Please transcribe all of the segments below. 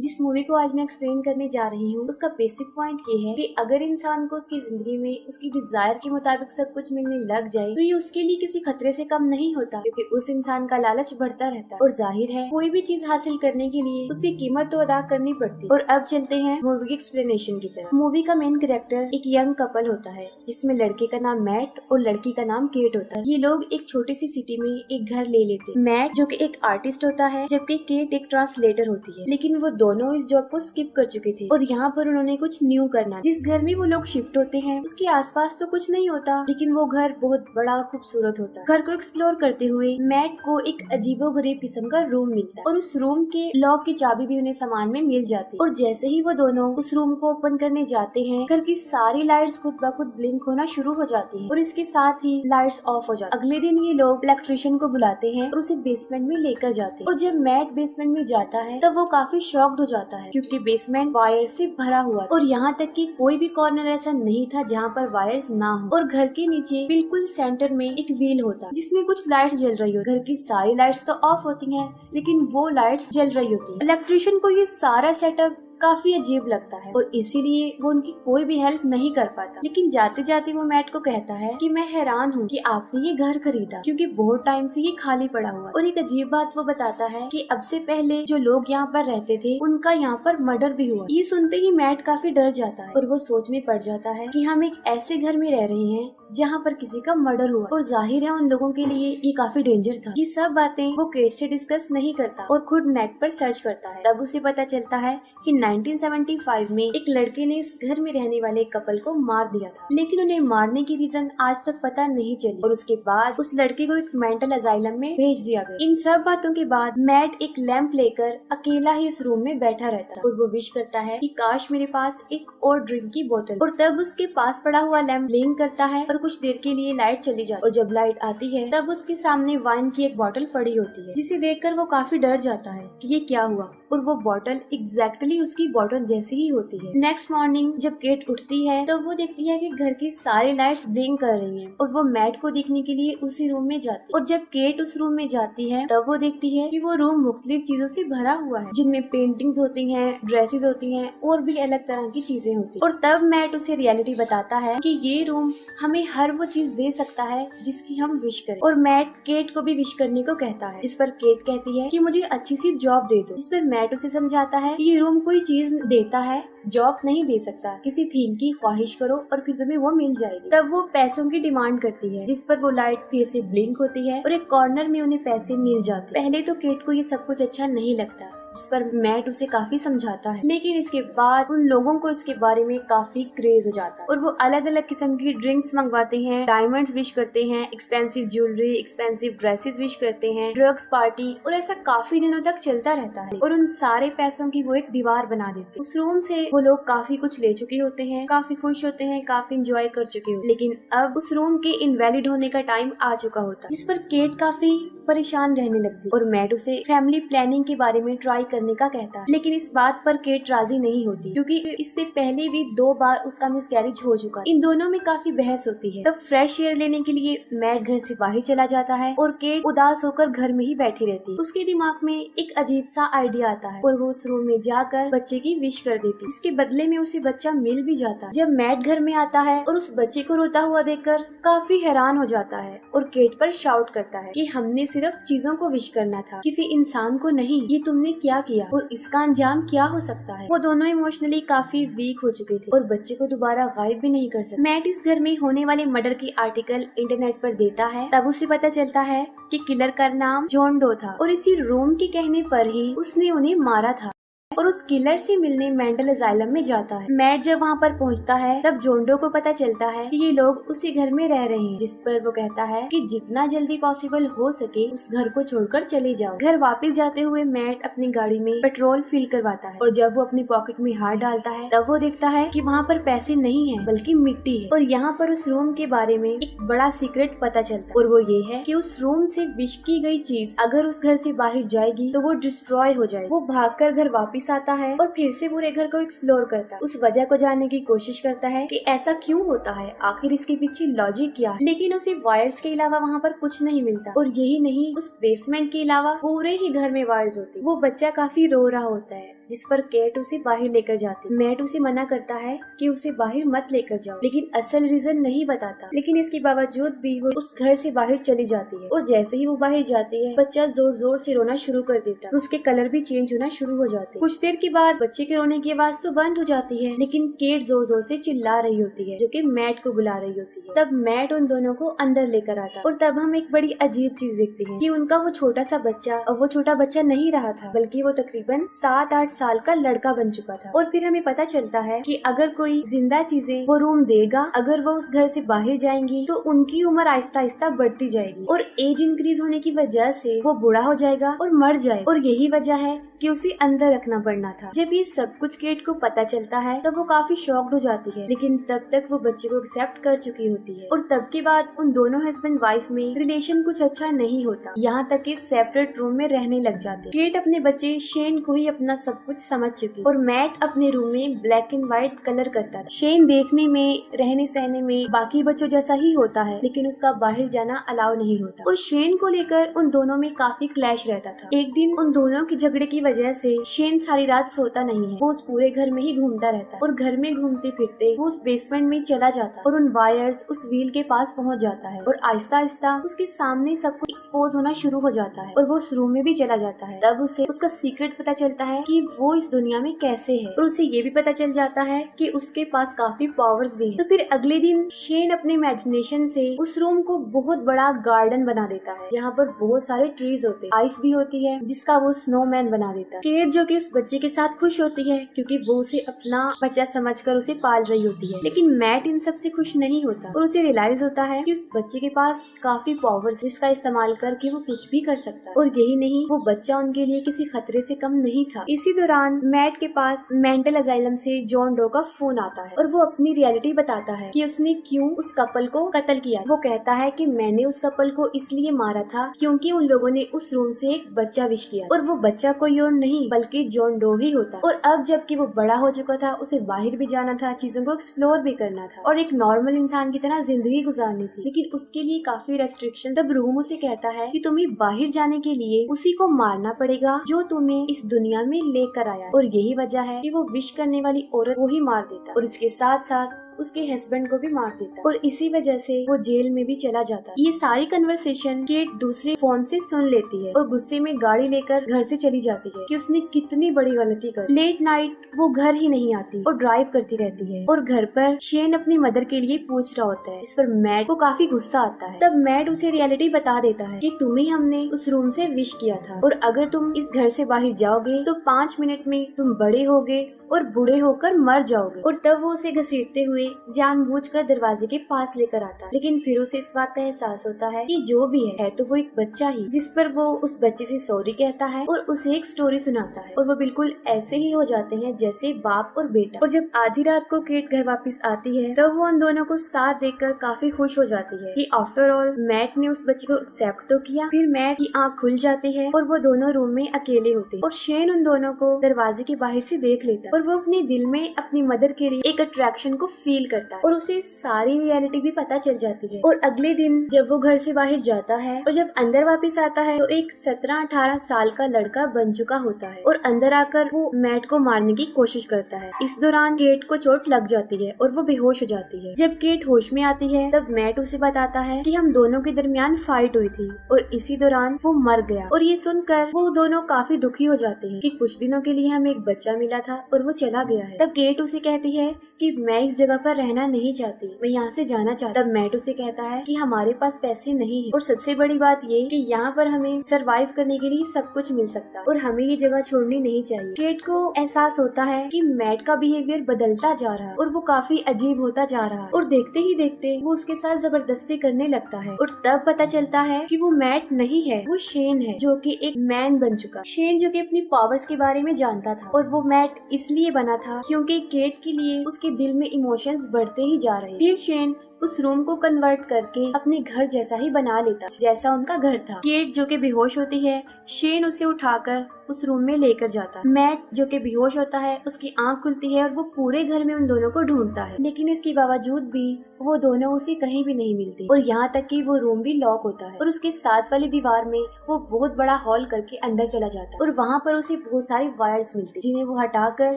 जिस मूवी को आज मैं एक्सप्लेन करने जा रही हूँ उसका बेसिक पॉइंट ये है कि अगर इंसान को उसकी जिंदगी में उसकी डिजायर के मुताबिक सब कुछ मिलने लग जाए तो ये उसके लिए किसी खतरे से कम नहीं होता, क्योंकि उस इंसान का लालच बढ़ता रहता है और जाहिर है कोई भी चीज हासिल करने के लिए उसे कीमत तो अदा करनी पड़ती है। और अब चलते हैं मूवी की एक्सप्लेनेशन की तरफ। मूवी का मेन कैरेक्टर एक यंग कपल होता है, इसमें लड़के का नाम मैट और लड़की का नाम केट होता है। ये लोग एक छोटी सी सिटी में एक घर ले लेते हैं। मैट जो कि एक आर्टिस्ट होता है जबकि केट एक ट्रांसलेटर होती है, लेकिन वो दोनों इस जॉब को स्किप कर चुके थे और यहाँ पर उन्होंने कुछ न्यू करना। जिस घर में वो लोग शिफ्ट होते हैं उसके आसपास तो कुछ नहीं होता, लेकिन वो घर बहुत बड़ा खूबसूरत होता है। घर को एक्सप्लोर करते हुए मैट को एक अजीबोगरीब किस्म का रूम मिलता है और उस रूम के लॉक की चाबी भी उन्हें सामान में मिल जाती है। और जैसे ही वो दोनों उस रूम को ओपन करने जाते हैं घर की सारी लाइट्स खुद ब खुद ब्लिंक होना शुरू हो जाती हैं और इसके साथ ही लाइट्स ऑफ हो जाती है। अगले दिन ये लोग इलेक्ट्रिशियन को बुलाते हैं और उसे बेसमेंट में लेकर जाते हैं। और जब मैट बेसमेंट में जाता है तब वो काफी शॉक्ड हो जाता है क्योंकि बेसमेंट वायर से भरा हुआ और यहाँ तक कि कोई भी कॉर्नर ऐसा नहीं था जहाँ पर वायर्स ना हो। और घर के नीचे बिल्कुल सेंटर में एक व्हील होता जिसमें कुछ लाइट्स जल रही हो। घर की सारी लाइट्स तो ऑफ होती हैं लेकिन वो लाइट्स जल रही होती है। इलेक्ट्रिशियन को ये सारा सेटअप काफी अजीब लगता है और इसीलिए वो उनकी कोई भी हेल्प नहीं कर पाता। लेकिन जाते जाते वो मैट को कहता है कि मैं हैरान हूँ कि आपने ये घर खरीदा क्योंकि बहुत टाइम से ये खाली पड़ा हुआ। और एक अजीब बात वो बताता है कि अब से पहले जो लोग यहाँ पर रहते थे उनका यहाँ पर मर्डर भी हुआ। ये सुनते ही मैट काफी डर जाता है और वो सोच में पड़ जाता है कि हम एक ऐसे घर में रह रहे हैं जहाँ पर किसी का मर्डर हुआ और जाहिर है उन लोगों के लिए ये काफी डेंजर था। ये सब बातें वो केट से डिस्कस नहीं करता और खुद नेट पर सर्च करता है। तब उसे पता चलता है कि 1975 में एक लड़के ने उस घर में रहने वाले कपल को मार दिया था, लेकिन उन्हें मारने की रीजन आज तक पता नहीं चली और उसके बाद उस लड़के को एक मेंटल अजाइलम में भेज दिया गया। इन सब बातों के बाद मैट एक लैंप लेकर अकेला ही उस रूम में बैठा रहता है और वो विश करता है कि काश मेरे पास एक और ड्रिंक की बोतल। और तब उसके पास पड़ा हुआ लैंप ब्लिंक करता है और कुछ देर के लिए लाइट चली जाती है और जब लाइट आती है तब उसके सामने वाइन की एक बोतल पड़ी होती है, जिसे देखकर वो काफी डर जाता है कि ये क्या हुआ। और वो बोतल एग्जैक्टली उसकी बोतल जैसी ही होती है। नेक्स्ट मॉर्निंग जब केट उठती है तो वो देखती है कि घर की सारी लाइट्स ब्लिंक कर रही हैं और वो मैट को देखने के लिए उसी रूम में जाती है। और जब केट उस रूम में जाती है तब वो देखती है कि वो रूम मुख्तलिफ चीजों से भरा हुआ है, जिनमें पेंटिंग्स होती हैं, ड्रेसेस होती हैं और भी अलग तरह की चीजें होती हैं। और तब मैट उसे रियलिटी बताता है कि ये रूम हमें हर वो चीज दे सकता है जिसकी हम विश करें। और मैट केट को भी विश करने को कहता है, इस पर केट कहती है कि मुझे अच्छी सी जॉब दे दो। इस पर मैट उसे समझाता है कि ये रूम कोई चीज देता है, जॉब नहीं दे सकता। किसी थीम की ख्वाहिश करो और फिर तुम्हें वो मिल जाएगी। तब वो पैसों की डिमांड करती है, जिस पर वो लाइट फिर से ब्लिंक होती है और एक कॉर्नर में उन्हें पैसे मिल जाते। पहले तो केट को ये सब कुछ अच्छा नहीं लगता, जिस पर मैट उसे काफी समझाता है, लेकिन इसके बाद उन लोगों को इसके बारे में काफी क्रेज हो जाता है और वो अलग अलग किस्म की ड्रिंक्स मंगवाते हैं, डायमंड्स विश करते हैं, expensive jewellery, expensive dresses wish करते हैं, ड्रग्स पार्टी, और ऐसा काफी दिनों तक चलता रहता है। और उन सारे पैसों की वो एक दीवार बना देते हैं। उस रूम से वो लोग काफी कुछ ले चुके होते हैं, काफी खुश होते हैं, काफी इंजॉय कर चुके होते हैं, लेकिन अब उस रूम के इनवैलिड होने का टाइम आ चुका होता है, जिस पर केट काफी परेशान रहने लगती और मैट उसे फैमिली प्लानिंग के बारे में ट्राई करने का कहता है। लेकिन इस बात पर केट राजी नहीं होती क्योंकि इससे पहले भी 2 बार उसका मिसकैरेज हो चुका है। इन दोनों में काफी बहस होती है। तब फ्रेश एयर लेने के लिए मैट घर से बाहर चला जाता है और केट उदास होकर घर में ही बैठी रहती है। उसके दिमाग में एक अजीब सा आइडिया आता है और वो उस रूम में जाकर बच्चे की विश कर देती। इसके बदले में उसे बच्चा मिल भी जाता है। जब मैट घर में आता है और उस बच्चे को रोता हुआ देखकर काफी हैरान हो जाता है और केट पर शाउट करता है कि हमने सिर्फ चीजों को विश करना था, किसी इंसान को नहीं। ये तुमने क्या किया और इसका अंजाम क्या हो सकता है। वो दोनों इमोशनली काफी वीक हो चुके थे और बच्चे को दोबारा गायब भी नहीं कर सकते। मैट इस घर में होने वाले मर्डर की आर्टिकल इंटरनेट पर देता है। तब उसे पता चलता है कि किलर का नाम जॉन डो था और इसी रूम के कहने पर ही उसने उन्हें मारा था और उस किलर से मिलने मेंटल असाइलम में जाता है। मैट जब वहाँ पर पहुँचता है तब जोंडो को पता चलता है कि ये लोग उसी घर में रह रहे हैं, जिस पर वो कहता है कि जितना जल्दी पॉसिबल हो सके उस घर को छोड़कर चले जाओ। घर वापस जाते हुए मैट अपनी गाड़ी में पेट्रोल फिल करवाता है और जब वो अपनी पॉकेट में हाथ डालता है तब वो देखता है कि वहाँ पर पैसे नहीं है बल्कि मिट्टी है। और यहाँ पर उस रूम के बारे में एक बड़ा सीक्रेट पता चलता है और वो ये है कि उस रूम से विश की गई चीज अगर उस घर से बाहर जाएगी तो वो डिस्ट्रॉय हो जाएगी। वो भागकर घर वापस आता है और फिर से पूरे घर को एक्सप्लोर करता है। उस वजह को जानने की कोशिश करता है कि ऐसा क्यों होता है, आखिर इसके पीछे लॉजिक क्या है। लेकिन उसे वायर्स के अलावा वहाँ पर कुछ नहीं मिलता और यही नहीं, उस बेसमेंट के अलावा पूरे ही घर में वायर्स होती है। वो बच्चा काफी रो रहा होता है। जिस पर केट उसे बाहर लेकर जाती। मैट उसे मना करता है कि उसे बाहर मत लेकर जाओ, लेकिन असल रीजन नहीं बताता। लेकिन इसके बावजूद भी वो उस घर से बाहर चली जाती है और जैसे ही वो बाहर जाती है बच्चा जोर जोर से रोना शुरू कर देता है। उसके कलर भी चेंज होना शुरू हो जाते हैं। कुछ देर के बाद बच्चे के रोने की आवाज तो बंद हो जाती है, लेकिन केट जोर जोर से चिल्ला रही होती है जो कि मैट को बुला रही होती है। तब मैट उन दोनों को अंदर लेकर आता है और तब हम एक बड़ी अजीब चीज देखते हैं कि उनका वो छोटा सा बच्चा अब वो छोटा बच्चा नहीं रहा था, बल्कि वो तकरीबन 7-8 साल का लड़का बन चुका था। और फिर हमें पता चलता है कि अगर कोई जिंदा चीजें वो रूम देगा, अगर वो उस घर से बाहर जाएंगी तो उनकी उम्र आहिस्ता आहिस्ता बढ़ती जाएगी और एज इंक्रीज होने की वजह से वो बूढ़ा हो जाएगा और मर जाए। और यही वजह है कि उसे अंदर रखना पड़ना था। जब ये सब कुछ केट को पता चलता है तब वो काफी शॉक्ड हो जाती है, लेकिन तब तक वो बच्चे को एक्सेप्ट कर चुकी होती है। और तब के बाद उन दोनों हस्बैंड वाइफ में रिलेशन कुछ अच्छा नहीं होता, यहाँ तक कि सेपरेट रूम में रहने लग जाते। केट अपने बच्चे शेन को ही अपना सब कुछ समझ चुकी और मैट अपने रूम में ब्लैक एंड व्हाइट कलर करता था। शेन देखने में, रहने सहने में बाकी बच्चों जैसा ही होता है, लेकिन उसका बाहर जाना अलाउ नहीं होता। और शेन को लेकर उन दोनों में काफी क्लैश रहता था। एक दिन उन दोनों की झगड़े की वजह से शेन सारी रात सोता नहीं है, वो उस पूरे घर में ही घूमता रहता है और घर में घूमते फिरते वो उस बेसमेंट में चला जाता है और उन वायर्स उस व्हील के पास पहुंच जाता है और आहिस्ता आहिस्ता उसके सामने सब कुछ एक्सपोज होना शुरू हो जाता है और वो उस रूम में भी चला जाता है। तब उसे उसका सीक्रेट पता चलता है कि वो इस दुनिया में कैसे है और उसे ये भी पता चल जाता है कि उसके पास काफी पावर्स भी हैं। तो फिर अगले दिन शेन अपने इमेजिनेशन से उस रूम को बहुत बड़ा गार्डन बना देता है, जहाँ पर बहुत सारे ट्रीज होते हैं, आइस भी होती है, जिसका वो स्नोमैन बना देता है। केट जो कि उस बच्चे के साथ खुश होती है क्योंकि वो उसे अपना बच्चा समझकर उसे पाल रही होती है, लेकिन मैट इन सब से खुश नहीं होता और उसे रियलाइज होता है कि उस बच्चे के पास काफी पावर्स, जिसका इस्तेमाल करके वो कुछ भी कर सकता है। और यही नहीं, वो बच्चा उनके लिए किसी खतरे से कम नहीं था। इसी दौरान मैट के पास मेंटल अजाइलम से जॉन डो का फोन आता है और वो अपनी रियलिटी बताता है कि उसने क्यों उस कपल को कत्ल किया। वो कहता है कि मैंने उस कपल को इसलिए मारा था क्योंकि उन लोगों ने उस रूम से एक बच्चा विश किया और वो बच्चा कोई और नहीं बल्कि जॉन डो ही होता। और अब जबकि वो बड़ा हो चुका था, उसे बाहर भी जाना था, चीजों को एक्सप्लोर भी करना था और एक नॉर्मल इंसान की तरह जिंदगी गुजारनी थी, लेकिन उसके लिए काफी रेस्ट्रिक्शन। तब रूम उसे कहता है कि तुम्हें बाहर जाने के लिए उसी को मारना पड़ेगा जो तुम्हें इस दुनिया में लेकर आया, और यही वजह है कि वो विश करने वाली औरत को ही मार देता और इसके साथ साथ उसके हस्बैंड को भी मार देता और इसी वजह से वो जेल में भी चला जाता। ये सारी कन्वर्सेशन केट दूसरे फोन से सुन लेती है और गुस्से में गाड़ी लेकर घर से चली जाती है कि उसने कितनी बड़ी गलती कर। लेट नाइट वो घर ही नहीं आती और ड्राइव करती रहती है और घर पर शेन अपनी मदर के लिए पूछ रहा होता है, जिस पर मैट को काफी गुस्सा आता है। तब मैट उसे रियलिटी बता देता है कि तुम्हें हमने उस रूम से विश किया था और अगर तुम इस घर से बाहर जाओगे तो 5 मिनट में तुम बड़े होगे और बूढ़े होकर मर जाओगे। और तब वो उसे घसीटते हुए जानबूझकर दरवाजे के पास लेकर आता है, लेकिन फिर उसे इस बात का एहसास होता है कि जो भी है तो वो एक बच्चा ही, जिस पर वो उस बच्चे से सॉरी कहता है और उसे एक स्टोरी सुनाता है और वो बिल्कुल ऐसे ही हो जाते हैं जैसे बाप और बेटा। और जब आधी रात को केट घर वापस आती है तो वो उन दोनों को साथ देखकर काफी खुश हो जाती है कि आफ्टर ऑल मैट ने उस बच्चे को एक्सेप्ट तो किया। फिर मैट की आँख खुल जाती है और वो दोनों रूम में अकेले होते हैं और शेन उन दोनों को दरवाजे के बाहर से देख लेता है और वो अपने दिल में अपनी मदर के लिए एक अट्रैक्शन को फील करता है और उसे सारी रियलिटी भी पता चल जाती है। और अगले दिन जब वो घर से बाहर जाता है और जब अंदर वापस आता है तो एक 17-18 साल का लड़का बन चुका होता है और अंदर आकर वो मैट को मारने की कोशिश करता है। इस दौरान केट को चोट लग जाती है और वो बेहोश हो जाती है। जब केट होश में आती है तब मैट उसे बताता है कि हम दोनों के दरमियान फाइट हुई थी और इसी दौरान वो मर गया। और ये सुनकर वो दोनों काफी दुखी हो जाते हैं कि कुछ दिनों के लिए हमें एक बच्चा मिला था और वो चला गया है। तब केट उसे कहती है कि मैं इस जगह पर रहना नहीं चाहती, मैं यहाँ से जाना चाहता। तब मैट उसे कहता है कि हमारे पास पैसे नहीं है और सबसे बड़ी बात ये कि यहाँ पर हमें सरवाइव करने के लिए सब कुछ मिल सकता और हमें ये जगह छोड़नी नहीं चाहिए। केट को एहसास होता है कि मैट का बिहेवियर बदलता जा रहा है और वो काफी अजीब होता जा रहा है और देखते ही देखते वो उसके साथ जबरदस्ती करने लगता है। और तब पता चलता है कि वो मैट नहीं है, वो शेन है, जो कि एक मैन बन चुका। शेन जो कि अपनी पावर्स के बारे में जानता था और वो मैट इसलिए बना था क्योंकि केट के लिए उसके दिल में इमोशंस बढ़ते ही जा रहे। फिर शेन उस रूम को कन्वर्ट करके अपने घर जैसा ही बना लेता, जैसा उनका घर था। केट जो कि बेहोश होती है, शेन उसे उठाकर उस रूम में लेकर जाता है। मैट जो कि बेहोश होता है, उसकी आंख खुलती है और वो पूरे घर में उन दोनों को ढूंढता है, लेकिन इसके बावजूद भी वो दोनों उसे कहीं भी नहीं मिलते और यहाँ तक कि वो रूम भी लॉक होता है। और उसके साथ वाली दीवार में वो बहुत बड़ा हॉल करके अंदर चला जाता है और वहाँ पर उसे बहुत सारी वायर्स मिलती, जिन्हें वो हटाकर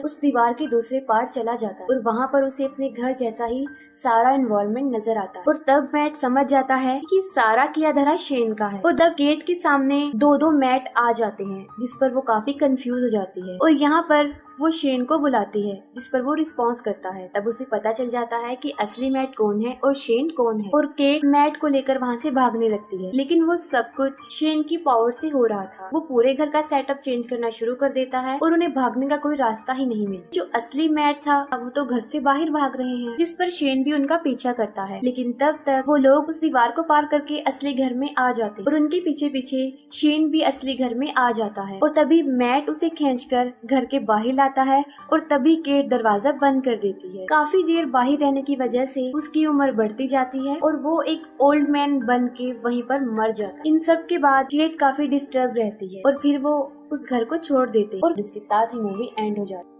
उस दीवार के दूसरे पार चला जाता है और वहाँ पर उसे अपने घर जैसा ही सारा एनवायरनमेंट नजर आता है। और तब मैट समझ जाता है कि सारा किया धरा शेन का है। और तब गेट के सामने दो मैट आ जाते हैं, जिस पर वो काफी कंफ्यूज हो जाती है और यहाँ पर वो शेन को बुलाती है, जिस पर वो रिस्पॉन्स करता है। तब उसे पता चल जाता है कि असली मैट कौन है और शेन कौन है। और केट मैट को लेकर वहाँ से भागने लगती है, लेकिन वो सब कुछ शेन की पावर से हो रहा था। वो पूरे घर का सेटअप चेंज करना शुरू कर देता है और उन्हें भागने का कोई रास्ता ही नहीं मिला। जो असली मैट था वो तो घर से बाहर भाग रहे हैं, जिस पर शेन भी उनका पीछा करता है। लेकिन तब तक वो लोग उस दीवार को पार करके असली घर में आ जाते और उनके पीछे पीछे शेन भी असली घर में आ जाता है। और तभी मैट उसे खींचकर घर के बाहर आता है और तभी केट दरवाजा बंद कर देती है। काफी देर बाहर रहने की वजह से उसकी उम्र बढ़ती जाती है और वो एक ओल्ड मैन बन के वहीं पर मर जाता है। इन सब के बाद केट काफी डिस्टर्ब रहती है और फिर वो उस घर को छोड़ देते हैं और इसके साथ ही मूवी एंड हो जाती है।